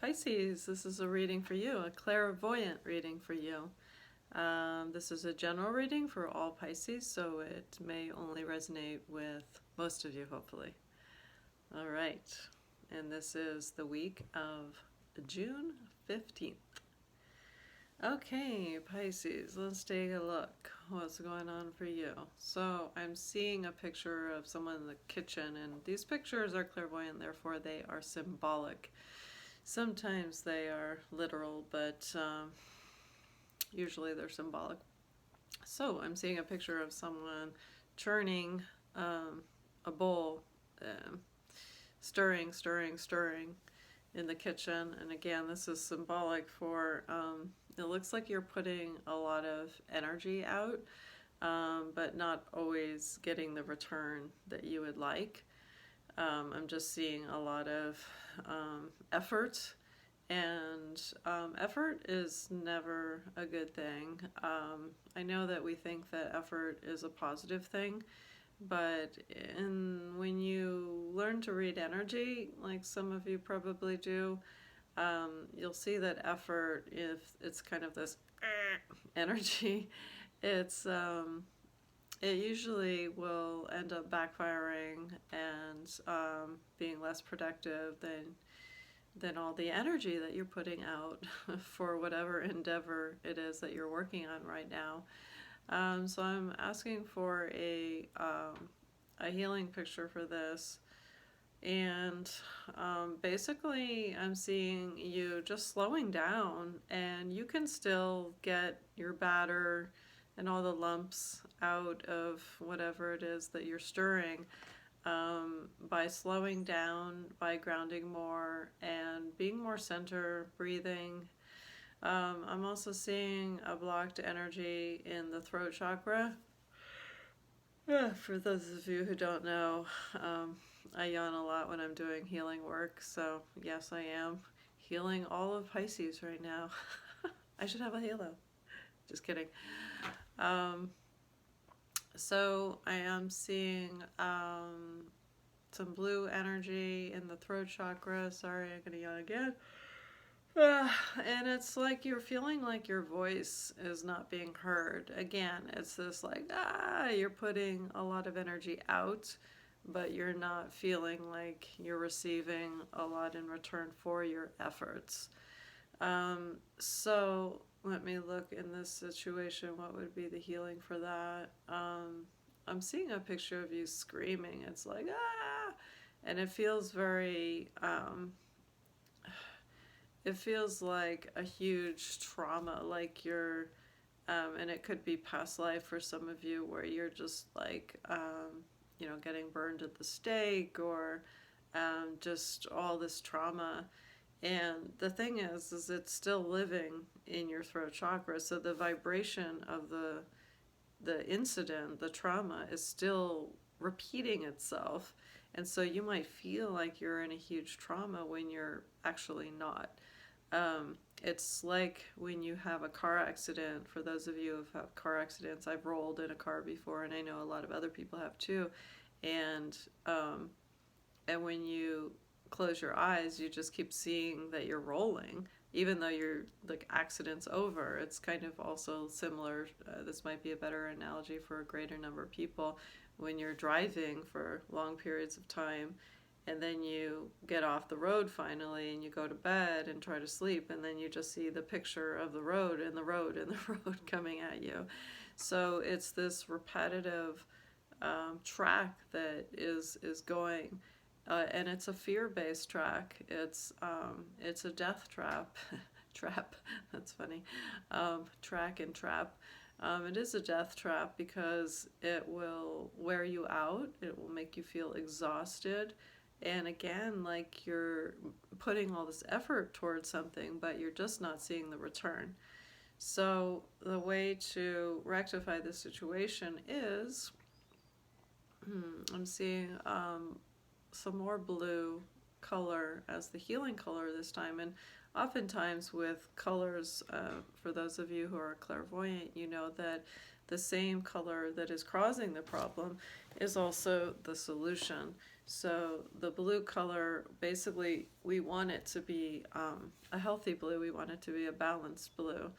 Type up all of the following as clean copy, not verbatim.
Pisces, this is a reading for you, a clairvoyant reading for you. This is a general reading for all Pisces, so it may only resonate with most of you, hopefully. All right, and this is the week of June 15th. Okay, Pisces, let's take a look. What's going on for you? So I'm seeing a picture of someone in the kitchen, and these pictures are clairvoyant, therefore they are symbolic. Sometimes they are literal, but usually they're symbolic. So I'm seeing a picture of someone churning a bowl, stirring in the kitchen. And again, this is symbolic for, it looks like you're putting a lot of energy out, but not always getting the return that you would like. I'm just seeing a lot of effort, and effort is never a good thing. I know that we think that effort is a positive thing, but when you learn to read energy, like some of you probably do, you'll see that effort, if it's kind of this energy, it usually will end up backfiring and being less productive than all the energy that you're putting out for whatever endeavor it is that you're working on right now. So I'm asking for a healing picture for this. And basically I'm seeing you just slowing down, and you can still get your batter and all the lumps out of whatever it is that you're stirring by slowing down, by grounding more and being more center, breathing. I'm also seeing a blocked energy in the throat chakra. For those of you who don't know, I yawn a lot when I'm doing healing work, so yes, I am healing all of Pisces right now. I should have a halo. Just kidding. So I am seeing some blue energy in the throat chakra. Sorry, I'm gonna yawn again. And it's like you're feeling like your voice is not being heard. Again, it's this like, you're putting a lot of energy out, but you're not feeling like you're receiving a lot in return for your efforts. So let me look in this situation, what would be the healing for that? I'm seeing a picture of you screaming. It's like, and it feels very, it feels like a huge trauma, like you're, and it could be past life for some of you, where you're just like, getting burned at the stake, or just all this trauma. And the thing is it's still living in your throat chakra, so the vibration of the incident, the trauma, is still repeating itself. And so you might feel like you're in a huge trauma when you're actually not. It's like when you have a car accident. For those of you who've had car accidents, I've rolled in a car before, and I know a lot of other people have too. And when you close your eyes, you just keep seeing that you're rolling, even though your accident's over. It's kind of also similar. This might be a better analogy for a greater number of people. When you're driving for long periods of time, and then you get off the road finally, and you go to bed and try to sleep, and then you just see the picture of the road and the road and the road coming at you. So it's this repetitive track that is going. And it's a fear-based track. It's a death trap. Trap, that's funny. Track and trap. It is a death trap because it will wear you out. It will make you feel exhausted. And again, like you're putting all this effort towards something, but you're just not seeing the return. So the way to rectify this situation is, I'm seeing some more blue color as the healing color this time. And oftentimes with colors, for those of you who are clairvoyant, you know that the same color that is causing the problem is also the solution. So the blue color, basically, we want it to be a healthy blue. We want it to be a balanced blue.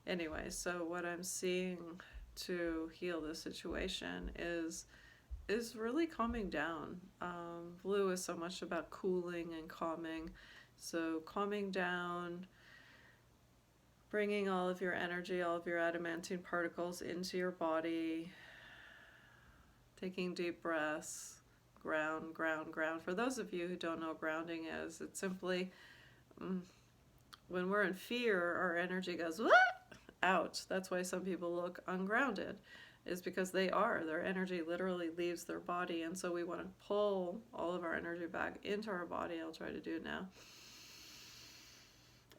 Anyway, so what I'm seeing to heal the situation is really calming down. Blue is so much about cooling and calming. So calming down, bringing all of your energy, all of your adamantine particles into your body, taking deep breaths, ground, ground, ground. For those of you who don't know what grounding is, it's simply when we're in fear, our energy goes, what? Out. That's why some people look ungrounded, is because their energy literally leaves their body, and so we want to pull all of our energy back into our body. I'll try to do it now.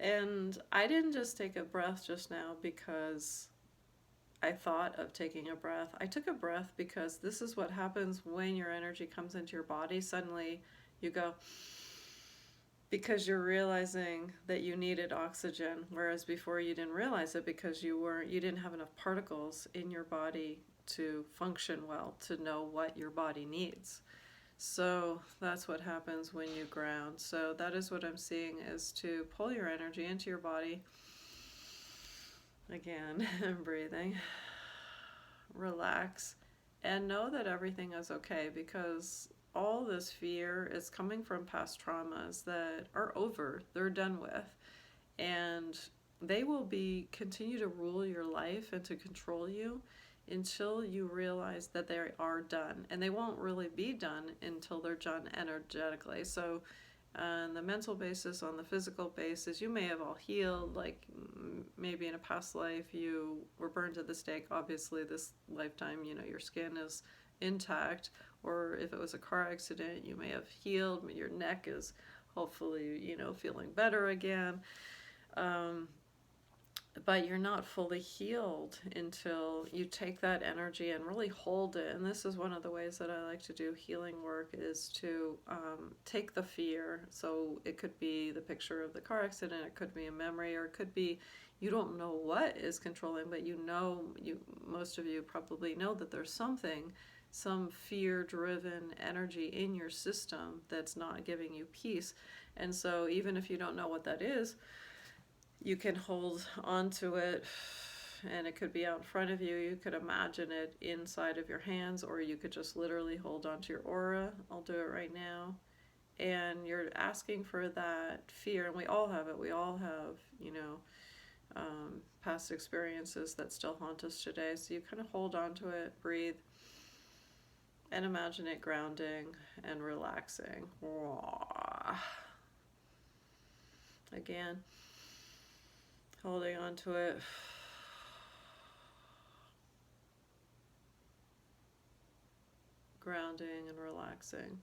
And I didn't just take a breath just now because I thought of taking a breath. I took a breath because this is what happens when your energy comes into your body. Suddenly you go, because you're realizing that you needed oxygen, whereas before you didn't realize it because you didn't have enough particles in your body to function well, to know what your body needs. So that's what happens when you ground. So that is what I'm seeing, is to pull your energy into your body. Again, breathing, relax, and know that everything is okay, because all this fear is coming from past traumas that are over, they're done with, and they will continue to rule your life and to control you until you realize that they are done. And they won't really be done until they're done energetically. So on the mental basis, on the physical basis, you may have all healed, like maybe in a past life you were burned at the stake. Obviously this lifetime, your skin is intact. Or if it was a car accident, you may have healed. Your neck is hopefully, feeling better again. But you're not fully healed until you take that energy and really hold it. And this is one of the ways that I like to do healing work, is to take the fear. So it could be the picture of the car accident, it could be a memory, or it could be you don't know what is controlling, but most of you probably know that there's some fear-driven energy in your system that's not giving you peace. And so even if you don't know what that is, you can hold on to it, and it could be out in front of you. You could imagine it inside of your hands, or you could just literally hold on to your aura. I'll do it right now. And you're asking for that fear, and we all have it. We all have, past experiences that still haunt us today. So you kind of hold on to it, breathe, and imagine it grounding and relaxing. Again, holding on to it. Grounding and relaxing.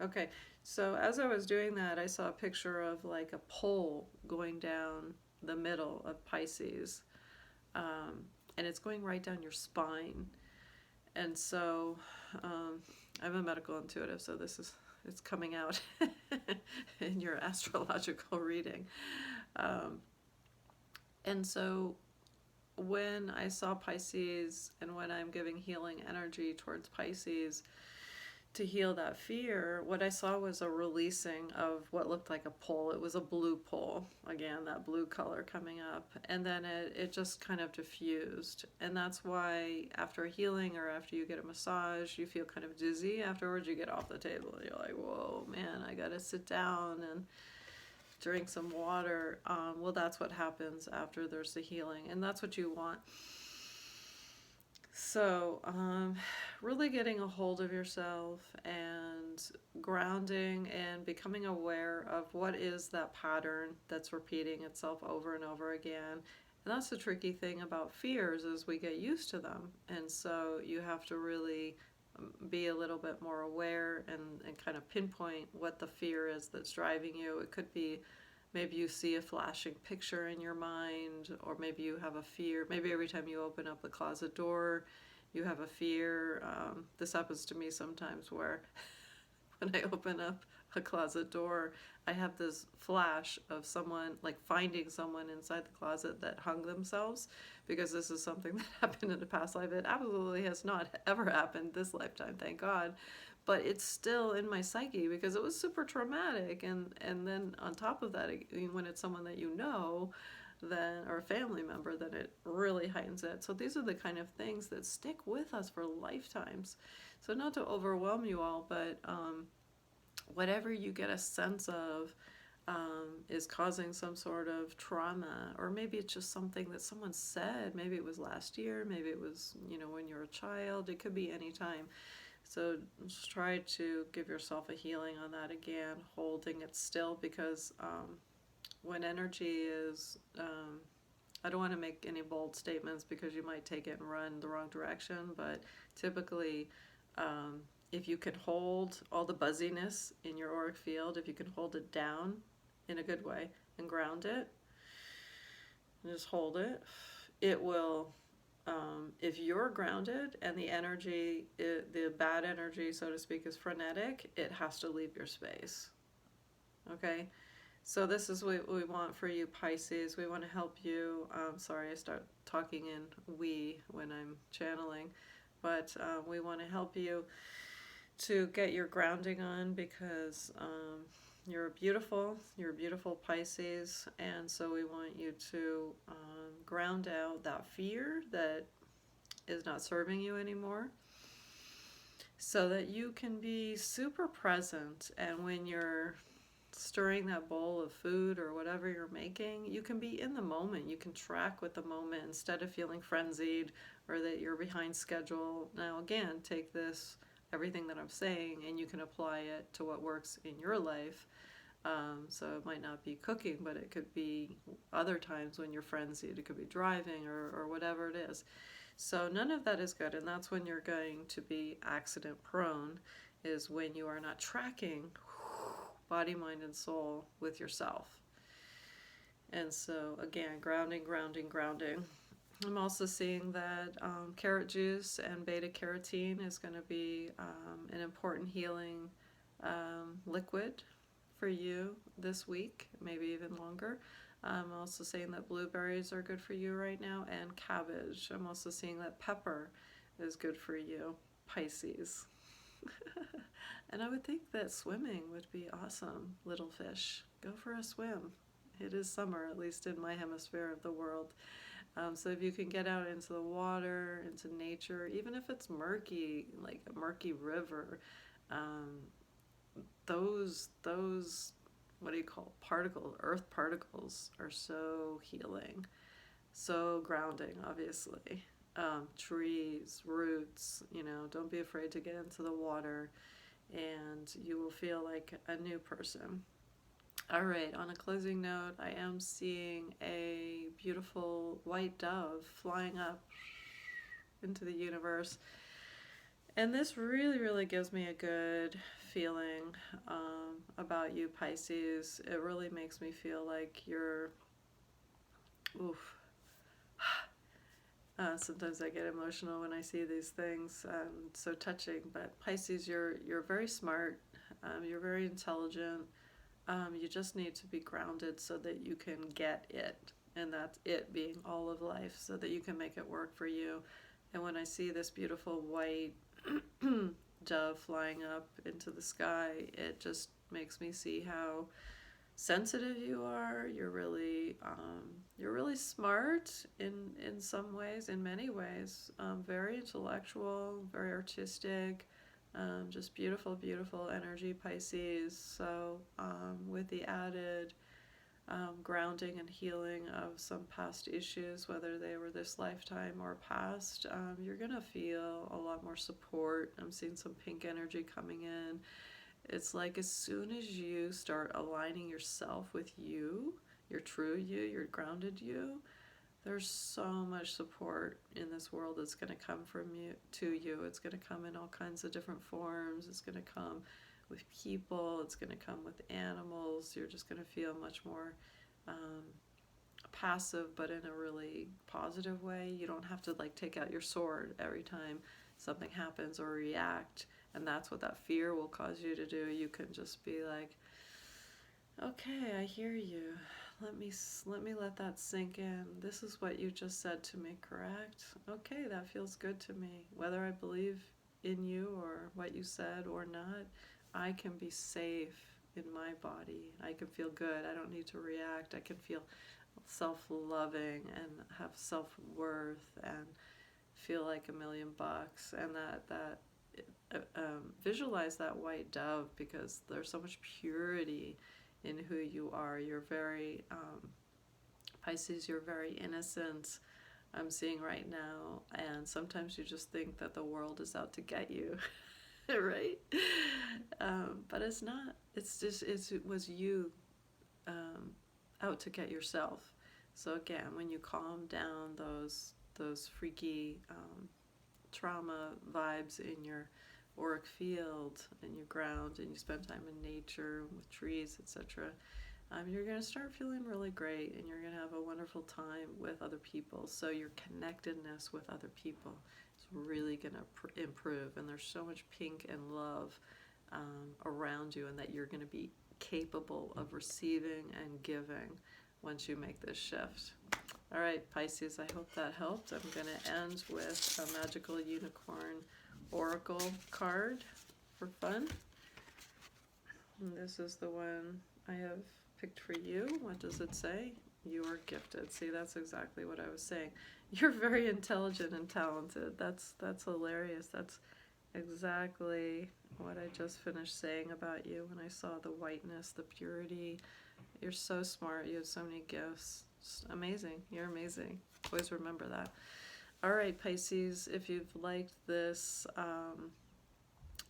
Okay, so as I was doing that, I saw a picture of like a pole going down the middle of Pisces. And it's going right down your spine. And so I'm a medical intuitive, so it's coming out in your astrological reading. And so when I saw Pisces, and when I'm giving healing energy towards Pisces to heal that fear, what I saw was a releasing of what looked like a pole. It was a blue pole, again, that blue color coming up, and then it just kind of diffused. And that's why after healing, or after you get a massage, you feel kind of dizzy. Afterwards you get off the table and you're like, whoa, man, I gotta sit down and drink some water. Well, that's what happens after there's the healing, and that's what you want. So really getting a hold of yourself and grounding and becoming aware of what is that pattern that's repeating itself over and over again. And that's the tricky thing about fears, is we get used to them, and so you have to really be a little bit more aware and kind of pinpoint what the fear is that's driving you. It could be maybe you see a flashing picture in your mind, or maybe you have a fear. Maybe every time you open up the closet door, you have a fear. This happens to me sometimes, where when I open up a closet door, I have this flash of someone, like finding someone inside the closet that hung themselves, because this is something that happened in a past life. It absolutely has not ever happened this lifetime, thank God. But it's still in my psyche because it was super traumatic. And then on top of that, when it's someone that you know, then, or a family member, then it really heightens it. So these are the kind of things that stick with us for lifetimes. So not to overwhelm you all, but whatever you get a sense of is causing some sort of trauma, or maybe it's just something that someone said. Maybe it was last year, maybe it was, when you were a child. It could be any time. So just try to give yourself a healing on that again, holding it still, because when energy is, I don't want to make any bold statements because you might take it and run the wrong direction, but typically, if you can hold all the buzziness in your auric field, if you can hold it down in a good way and ground it, and just hold it, it will, if you're grounded and the energy, the bad energy, so to speak, is frenetic, it has to leave your space. Okay? So this is what we want for you, Pisces. We want to help you. Sorry, I start talking in we when I'm channeling. But we want to help you to get your grounding on, because you're a beautiful Pisces. And so we want you to ground out that fear that is not serving you anymore, so that you can be super present. And when you're stirring that bowl of food or whatever you're making, you can be in the moment. You can track with the moment instead of feeling frenzied or that you're behind schedule. Now again, take this, everything that I'm saying, and you can apply it to what works in your life. So it might not be cooking, but it could be other times when you're frenzied. It could be driving or whatever it is. So none of that is good, and that's when you're going to be accident prone, is when you are not tracking body, mind, and soul with yourself. And so again, grounding, grounding, grounding. I'm also seeing that carrot juice and beta carotene is going to be an important healing liquid for you this week, maybe even longer. I'm also saying that blueberries are good for you right now, and cabbage. I'm also seeing that pepper is good for you, Pisces. And I would think that swimming would be awesome, little fish. Go for a swim. It is summer, at least in my hemisphere of the world. So if you can get out into the water, into nature, even if it's murky, like a murky river, those what do you call particles, earth particles, are so healing, so grounding, obviously. Trees, roots, don't be afraid to get into the water, and you will feel like a new person. All right, on a closing note, I am seeing a beautiful white dove flying up into the universe. And this really, really gives me a good feeling about you, Pisces. It really makes me feel like you're, oof. Sometimes I get emotional when I see these things, so touching. But Pisces, you're very smart. You're very intelligent. You just need to be grounded so that you can get it, and that's it being all of life, so that you can make it work for you. And when I see this beautiful white dove flying up into the sky, it just makes me see how sensitive you are. You're really smart in some ways, in many ways. Very intellectual, very artistic. Just beautiful, beautiful energy, Pisces. So with the added grounding and healing of some past issues, whether they were this lifetime or past, you're going to feel a lot more support. I'm seeing some pink energy coming in. It's like as soon as you start aligning yourself with you, your true you, your grounded you, there's so much support in this world that's going to come from you to you. It's going to come in all kinds of different forms. It's going to come with people. It's going to come with animals. You're just going to feel much more passive, but in a really positive way. You don't have to like take out your sword every time something happens or react And that's what that fear will cause you to do. You can just be like, okay, I hear you. Let me let that sink in. This is what you just said to me, correct? Okay, that feels good to me. Whether I believe in you or what you said or not, I can be safe in my body. I can feel good. I don't need to react. I can feel self-loving and have self-worth and feel like $1,000,000. And visualize that white dove, because there's so much purity in who you are. You're very, Pisces, you're very innocent, I'm seeing right now, and sometimes you just think that the world is out to get you, right? But it's not. It's just, it was you out to get yourself. So again, when you calm down those freaky trauma vibes in your auric field and you ground and you spend time in nature with trees, etc., you're going to start feeling really great, and you're going to have a wonderful time with other people. So your connectedness with other people is really going to improve, and there's so much pink and love around you, and that you're going to be capable of receiving and giving once you make this shift. All right, Pisces, I hope that helped. I'm going to end with a magical unicorn oracle card for fun. And this is the one I have picked for you. What does it say? You are gifted. See, that's exactly what I was saying. You're very intelligent and talented. That's hilarious. That's exactly what I just finished saying about you when I saw the whiteness, the purity. You're so smart. You have so many gifts. Just amazing. You're amazing. Always remember that. All right, Pisces, if you've liked this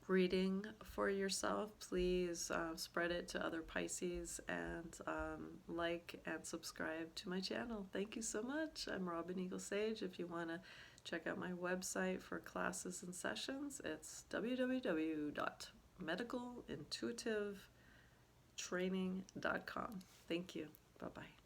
reading for yourself, please spread it to other Pisces, and like and subscribe to my channel. Thank you so much. I'm Robin Eagle Sage. If you want to check out my website for classes and sessions, it's www.medicalintuitivetraining.com. Thank you. Bye-bye.